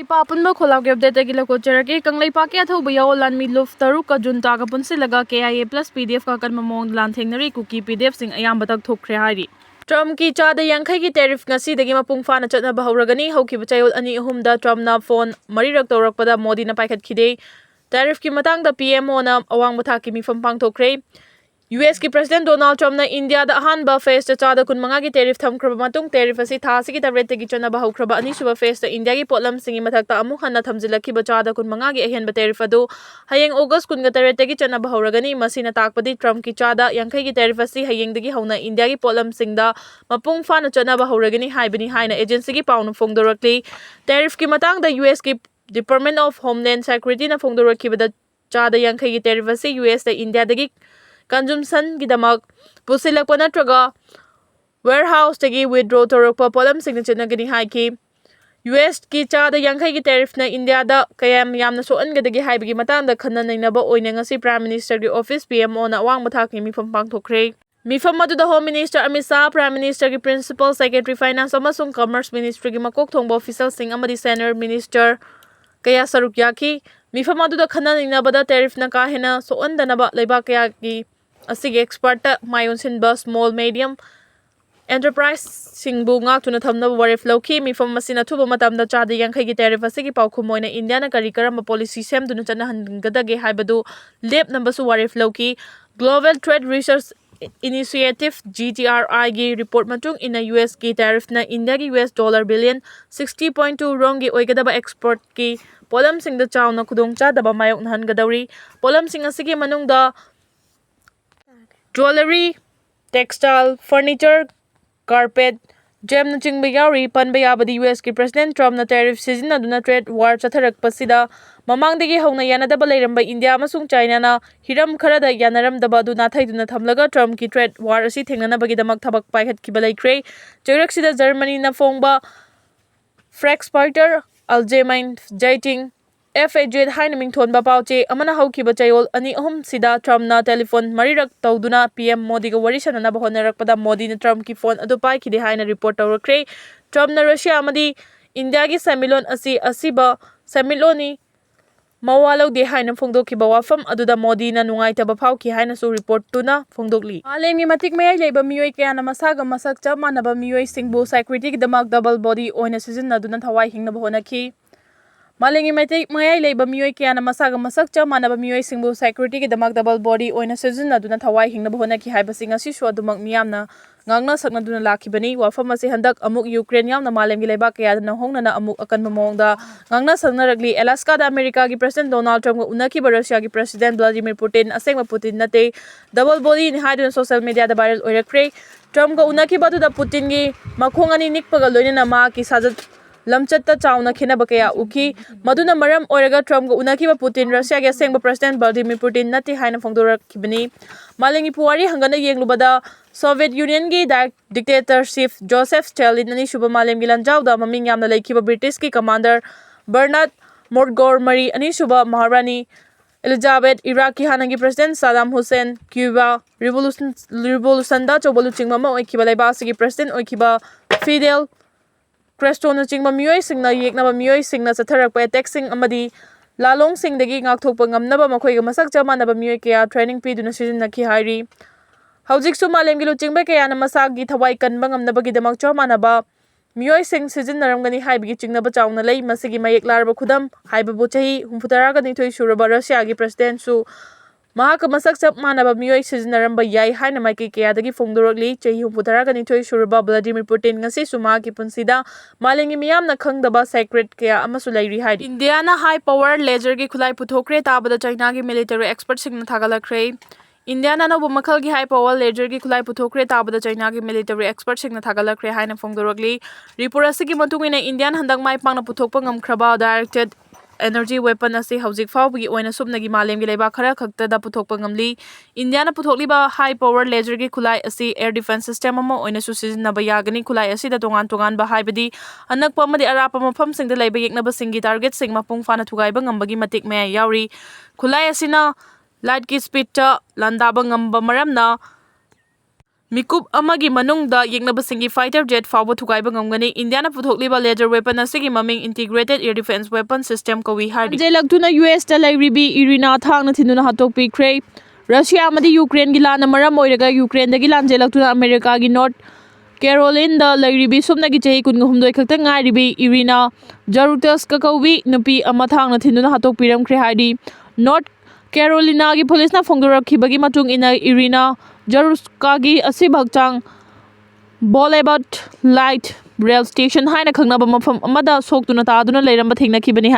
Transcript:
Kanglaipa apunba kholak update agila ko cheraki Kanglaipa ke atho buya lan mi luf taru ka junta ka punsilaga KIA plus PDF ka kan mamong lan thengnari kuki PDF sing ayam batak thokre hari Trump ki chada yankhai ki tariff ngasi dagi mapung fana chatna bahuragani hauki bachayol ani ahumda Trump na phone marirak tawrakpada Modi na paikhat khide tariff ki matang da PMO na awang batha ki mifam pang thokre US ki President Donald Trump na India da ahanba phase ta chada kun manga ki tariff thamkraba matung tariff asi tha si ki tabret ki chana bahaukraba ani suba phase ta India ki potlam singi mathakta amu hanna thamjilaki ba chada kun manga ki ahen ba tariff adu hayeng August kun ga tabret ki chana bahuragani masina takpadi Trump ki chada yankhai ki tariff asi hayeng dagi hauna India ki potlam singda mapung fana chana bahuragani haibani haina agency ki paunu phongdorakli tariff ki matang da US ki Department of Homeland Security na phongdorakki ba da chada yankhai ki tariff asi US da India dagi consumption gidamak pusilakpa natraga warehouse tagi withdraw torokpa polam signature na gani haiki US ki chada yankhai ki tariff na India da kayam yamna so angadagi haibagi matanda khanna nainaba oina ngasi Prime Minister ki office PMO na awang mathak ni mifam pangthokre mifam adu da Home Minister Amit Shah Prime Minister ki Principal Secretary Finance amasung Commerce Ministry ki makok thongba official sing amadi Senior Minister kaya saruk yaki mifam adu da khanna nainaba da tariff na kahena so andanaba leiba kaya ki asige expert mayon sinba small medium enterprise singbu ngak tuna thamna warif loki mifam masina thuba matamda chada yankhai ki tariff asigi paukhum oina India na kari karamba policy sem duna chana hangadage haibadu lep number su warif loki Global Trade Research Initiative GTRI gi report matung ina US ki tariff na India ki US dollar billion 60.2 rong gi oigadaba export ki polam sing da chawna khudong cha daba mayok nahan gadawri polam sing asigi manung da jewelry, textile, furniture, carpet, gem na chingba yauri panba yabadi US ki President Trump na tariff season aduna trade war chatharakpasida mamangdagi hauna yanadaba leiramba India amasung China na hiram kharada yanaramdaba adu nathaiduna thamlaga Trump ki trade war asi thengnanabagi damak thabak paikhatkhiba leikre joiraksida Germany na phongba Frankfurter Allgemeine Zeitung FAJ haina mingthon ba pauche amana haukiba chayol ani ahum sida Trump na telephone marirak tawduna PM Modi ga wari sanana ba honarakpada Modi na Trump ki phone adu pai khide haina report tawrakre Trump na Russia amadi India gi samilon asi asiba samiloni mawalo de haina phongdokkiba wafam aduda Modi na nungaitaba phauki haina su report tuna phongdokli alemi matik mayai leiba miyoi kaya na masaga masak cha manaba miyoi singbu security gi damak double body oina season aduna thawai hingna ba honaki Malingi mayai leiba miyoi kaya na masaga masak cha manaba miyoi singbu security ki damak double body oina season aduna thawai hingna ba honaki haiba singa si shu adumak miyamna ngangna sakna duna lakhibani wafam ase handak amuk Ukraine yamna malemgi leiba kaya na hongna na amuk akan mamongda ngangna sakna ragli Alaska da America ki President Donald Trump ga unaki ba Russia ki President Vladimir Putin asengma Putin nate double body ni haidun social media da viral oirakre Trump ga unaki ba da Putin gi makhong ani nikpaga loina ma ki sajat lamchatta chawna khinaba kaya uki maduna maram oiraga Trump ga unakiba Putin Russia ga sengba President Vladimir Putin nati haina phongdorakibani malengi puwari hangana yenglubada Soviet Union gi dictatorship Joseph Stalin ani shuba malemgi lanjawda maming yamna leikiba British ki commander Bernard Montgomery ani shuba Maharani Elizabeth Iraq ki hanangi President Saddam Hussein Cuba revolution da chobalu chingma ma oikiba leibasigi President oikiba Fidel Castro na chingba miyoi singna yeknaba miyoi singna chatharakpa attack sing amadi lalong singdagi ngakthokpa ngamnaba makhoiga masak chamanaba miyoi kaya training piduna sijinnakhi hairi haujiksu malemgi luchingba kaya na masagi thawai kanba ngamnabagi damak chamanaba miyoi sing sijinnaramgani haibigi chingnaba chawna lei masigi mayek larba khudam haibabu chahi 64 suraba Russia gi president su mahaka masak chap manaba miyoi sijinaramba yai haina maiki kayadagi phongdorokli chahi 64 suraba Vladimir Putin ngasi suma ki punsida malengi miyamna khangdaba secret kaya amasu lairi hai India na high power laser gi khulai puthokre tabada China gi military expert singna thagalakre India na nobu makhal gi high power laser gi khulai puthokre tabada China gi military expert singna thagalakre haina phongdorokli report asigi matungina Indian handak mai pangna puthokpa ngamkhraba directed energy weapon ase haujik fawbagi oina subnagi malemgi leiba khara khakta da puthokpa ngamli India na puthokliba high power laser gi khulai ase air defense system ama oina su sijinnaba yagani khulai ase da tongan ba haibadi anakpa amadi arapa mafam singda leiba yeknaba singi target sing mapung fana thugaiba ngambagi matik maya yauri khulai asina light ki speed ta landaba ngamba maramna Mikup amagi manungda yeknabasingi fighter jet fawba thukaiba ngamgani Indiana puthokliba laser weapon asigi maming integrated air defense weapon system kawi hardi. Anjelaktuna US ta lairibi Irina thangna thinduna hatokpikre. Russia amadi Ukraine gi lana maram oiraga Ukraine dagi lanjelaktuna America gi North Carolina da lairibi sumnagi chahi kunguhumdoi khakta ngairibi Irina Jarutas kakawi nupi ama thangna thinduna hatokpiramkre hardi. North Carolina gi police na phongdorakhibagi matung ina Irina Jaruskagi asibhakchang Boulevard Light Rail Station haina khangnaba mafam amada soktuna taduna leiramba thengnakhibani.